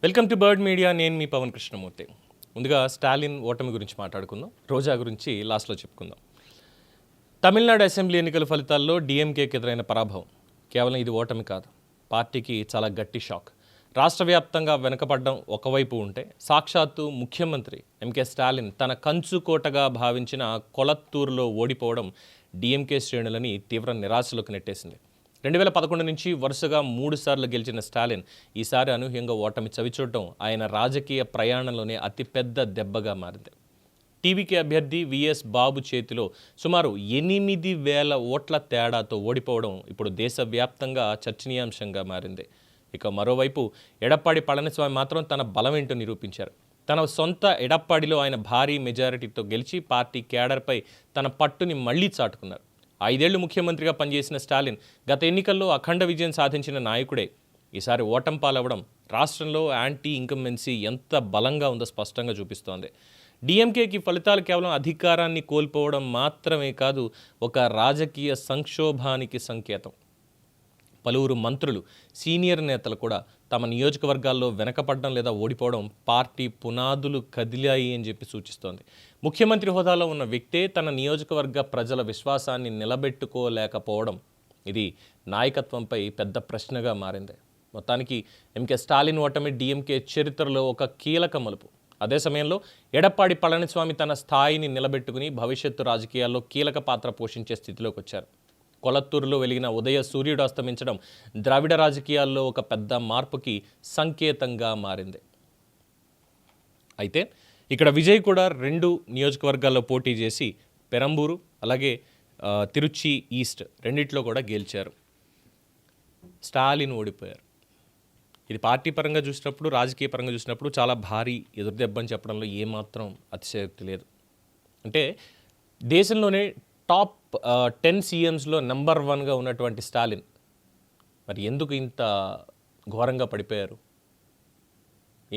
Welcome to bird media. నేను మీ పవన్ కృష్ణమూర్తి. ముందుగా స్టాలిన్ ఓటమి గురించి మాట్లాడుకుందాం, రోజా గురించి లాస్ట్లో చెప్పుకుందాం. తమిళనాడు అసెంబ్లీ ఎన్నికల ఫలితాల్లో డిఎంకేకి ఎదురైన పరాభవం కేవలం ఇది ఓటమి కాదు, పార్టీకి చాలా గట్టి షాక్. రాష్ట్ర వ్యాప్తంగా వెనుకపడడం ఒకవైపు ఉంటే, సాక్షాత్తు ముఖ్యమంత్రి ఎంకే స్టాలిన్ తన కంచుకోటగా భావించిన కొలత్తూరులో ఓడిపోవడం డిఎంకే శ్రేణులని తీవ్ర నిరాశలోకి నెట్టేసింది. 2011 నుంచి వరుసగా 3 సార్లు గెలిచిన స్టాలిన్ ఈసారి అనూహ్యంగా ఓటమి చవిచూడటం ఆయన రాజకీయ ప్రయాణంలోనే అతిపెద్ద దెబ్బగా మారింది. టీవీకే అభ్యర్థి విఎస్ బాబు చేతిలో సుమారు 8,000 ఓట్ల తేడాతో ఓడిపోవడం ఇప్పుడు దేశవ్యాప్తంగా చర్చనీయాంశంగా మారింది. ఇక మరోవైపు ఎడప్పాడి పళనిస్వామి మాత్రం తన బలమేంటో నిరూపించారు. తన సొంత ఎడప్పాడిలో ఆయన భారీ మెజారిటీతో గెలిచి పార్టీ క్యాడర్పై తన పట్టుని మళ్లీ చాటుకున్నారు. 5 ఏళ్లు ముఖ్యమంత్రిగా పనిచేసిన స్టాలిన్ గత ఎన్నికల్లో అఖండ విజయం సాధించిన నాయకుడే ఈసారి ఓటమి పాలవ్వడం రాష్ట్రంలో యాంటీ ఇన్కంబెన్సీ ఎంత బలంగా ఉందో స్పష్టంగా చూపిస్తోంది. డిఎంకేకి ఫలితాలు కేవలం అధికారాన్ని కోల్పోవడం మాత్రమే కాదు, ఒక రాజకీయ సంక్షోభానికి సంకేతం. పలువురు మంత్రులు, సీనియర్ నేతలు కూడా తమ నియోజకవర్గాల్లో వెనకపడడం లేదా ఓడిపోవడం పార్టీ పునాదులు కదిలాయి అని చెప్పి సూచిస్తోంది. ముఖ్యమంత్రి హోదాలో ఉన్న వ్యక్తే తన నియోజకవర్గ ప్రజల విశ్వాసాన్ని నిలబెట్టుకోలేకపోవడం ఇది నాయకత్వంపై పెద్ద ప్రశ్నగా మారింది. మొత్తానికి ఎంకే స్టాలిన్ ఓటమి డిఎంకే చరిత్రలో ఒక కీలక మలుపు. అదే సమయంలో ఎడప్పాడి పళనిస్వామి తన స్థాయిని నిలబెట్టుకుని భవిష్యత్తు రాజకీయాల్లో కీలక పాత్ర పోషించే స్థితిలోకి వచ్చారు. కొలత్తూరులో వెలిగిన ఉదయ సూర్యుడు అస్తమించడం ద్రావిడ రాజకీయాల్లో ఒక పెద్ద మార్పుకి సంకేతంగా మారింది. అయితే ఇక్కడ విజయ్ కూడా 2 నియోజకవర్గాల్లో పోటీ చేసి పెరంబూరు అలాగే తిరుచి ఈస్ట్ రెండిట్లో కూడా గెలిచారు. స్టాలిన్ ఓడిపోయారు. ఇది పార్టీ పరంగా చూసినప్పుడు, రాజకీయ పరంగా చూసినప్పుడు చాలా భారీ ఎదురుదెబ్బని చెప్పడంలో ఏమాత్రం అతిశయోక్తి లేదు. అంటే దేశంలోనే టాప్ 10 సీఎంస్లో నెంబర్ 1గా ఉన్నటువంటి స్టాలిన్ మరి ఎందుకు ఇంత ఘోరంగా పడిపోయారు?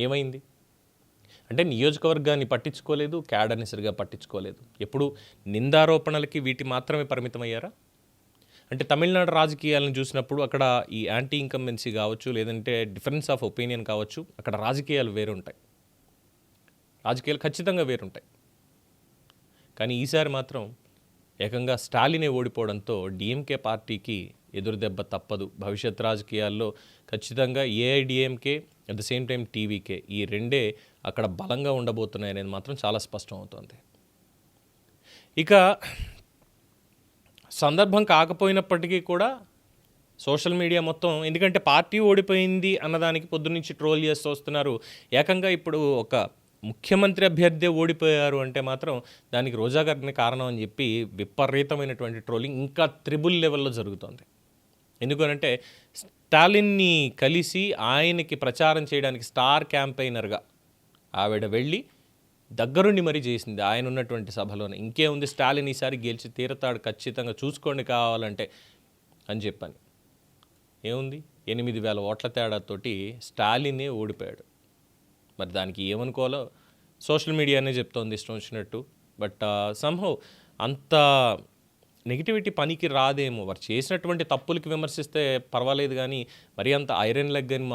ఏమైంది అంటే నియోజకవర్గాన్ని పట్టించుకోలేదు, క్యాడర్ని సరిగా పట్టించుకోలేదు. ఎప్పుడు నిందారోపణలకి వీటి మాత్రమే పరిమితమయ్యారా? అంటే తమిళనాడు రాజకీయాలను చూసినప్పుడు అక్కడ ఈ యాంటీ ఇన్కంబెన్సీ కావచ్చు, లేదంటే డిఫరెన్స్ ఆఫ్ ఒపీనియన్ కావచ్చు, అక్కడ రాజకీయాలు వేరుంటాయి, రాజకీయాలు ఖచ్చితంగా వేరుంటాయి. కానీ ఈసారి మాత్రం ఏకంగా స్టాలినే ఓడిపోవడంతో డిఎంకే పార్టీకి ఎదురుదెబ్బ తప్పదు. భవిష్యత్ రాజకీయాల్లో ఖచ్చితంగా AIADMK at the same time TVK ఈ రెండే అక్కడ బలంగా ఉండబోతున్నాయనేది మాత్రం చాలా స్పష్టం అవుతోంది. ఇక సందర్భం కాకపోయినప్పటికీ కూడా సోషల్ మీడియా మొత్తం, ఎందుకంటే పార్టీ ఓడిపోయింది అన్నదానికి పొద్దున్నుంచి ట్రోల్ చేస్తూ వస్తున్నారు. ఏకంగా ఇప్పుడు ఒక ముఖ్యమంత్రి అభ్యర్థి ఓడిపోయారు అంటే మాత్రం దానికి రోజా గారిని కారణం అని చెప్పి విపరీతమైనటువంటి ట్రోలింగ్ ఇంకా త్రిబుల్ లెవెల్లో జరుగుతోంది. ఎందుకనంటే స్టాలిన్ని కలిసి ఆయనకి ప్రచారం చేయడానికి స్టార్ క్యాంపెయినర్గా ఆవిడ వెళ్ళి దగ్గరుండి మరీ చేసింది ఆయన ఉన్నటువంటి సభలోనే. ఇంకేముంది, స్టాలిన్ ఈసారి గెలిచి తీరతాడు ఖచ్చితంగా, చూసుకోండి కావాలంటే అని చెప్పని. ఏముంది, 8,000 ఓట్ల తేడాతోటి స్టాలినే ఓడిపోయాడు. మరి దానికి ఏమనుకోవాలో సోషల్ మీడియానే చెప్తోంది ఇష్టం వచ్చినట్టు. బట్ సంహౌ అంత నెగిటివిటీ పనికి రాదేమో. వారు చేసినటువంటి తప్పులకి విమర్శిస్తే పర్వాలేదు, కానీ మరీ అంత ఐరన్ లెగ్ అని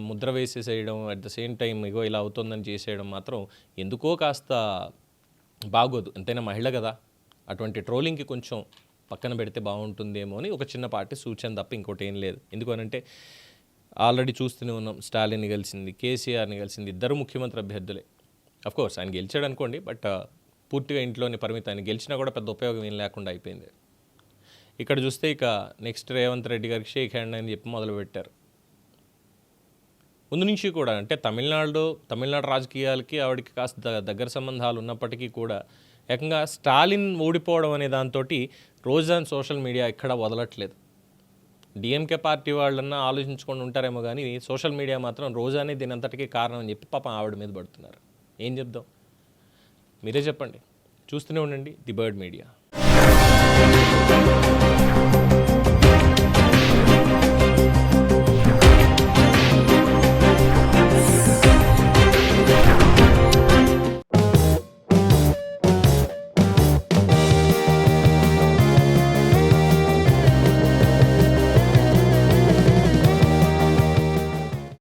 Mudra వేసేసేయడం, at the same time ఇగో ఇలా అవుతుందని చేసేయడం మాత్రం ఎందుకో కాస్త బాగోదు. ఎంతైనా మహిళ కదా, అటువంటి ట్రోలింగ్కి కొంచెం పక్కన పెడితే బాగుంటుందేమో అని ఒక చిన్నపాటి సూచన తప్ప ఇంకోటి ఏం లేదు. ఎందుకనంటే ఆల్రెడీ చూస్తూనే ఉన్నాం, స్టాలిన్ని కలిసింది, కేసీఆర్ని కలిసింది, ఇద్దరు ముఖ్యమంత్రి అభ్యర్థులే. అఫ్కోర్స్ ఆయన గెలిచాడు అనుకోండి, బట్ పూర్తిగా ఇంట్లోనే పరిమితం. ఆయన గెలిచినా కూడా పెద్ద ఉపయోగం ఏం లేకుండా అయిపోయింది. ఇక్కడ చూస్తే ఇక నెక్స్ట్ రేవంత్ రెడ్డి గారికి షేక్ హ్యాండ్ అని చెప్పి మొదలుపెట్టారు. ముందు నుంచి కూడా అంటే తమిళనాడు రాజకీయాలకి ఆవిడకి కాస్త దగ్గర సంబంధాలు ఉన్నప్పటికీ కూడా ఏకంగా స్టాలిన్ ఓడిపోవడం అనే దాంతో రోజా సోషల్ మీడియా ఎక్కడా వదలట్లేదు. డిఎంకే పార్టీ వాళ్ళన్నా ఆలోచించుకొని ఉంటారేమో కానీ సోషల్ మీడియా మాత్రం రోజానే దీని అంతటికీ కారణం అని చెప్పి పాపం ఆవిడ మీద పడుతున్నారు. ఏం చెప్దాం, మీరే చెప్పండి. చూస్తూనే ఉండండి ది బర్డ్ మీడియా.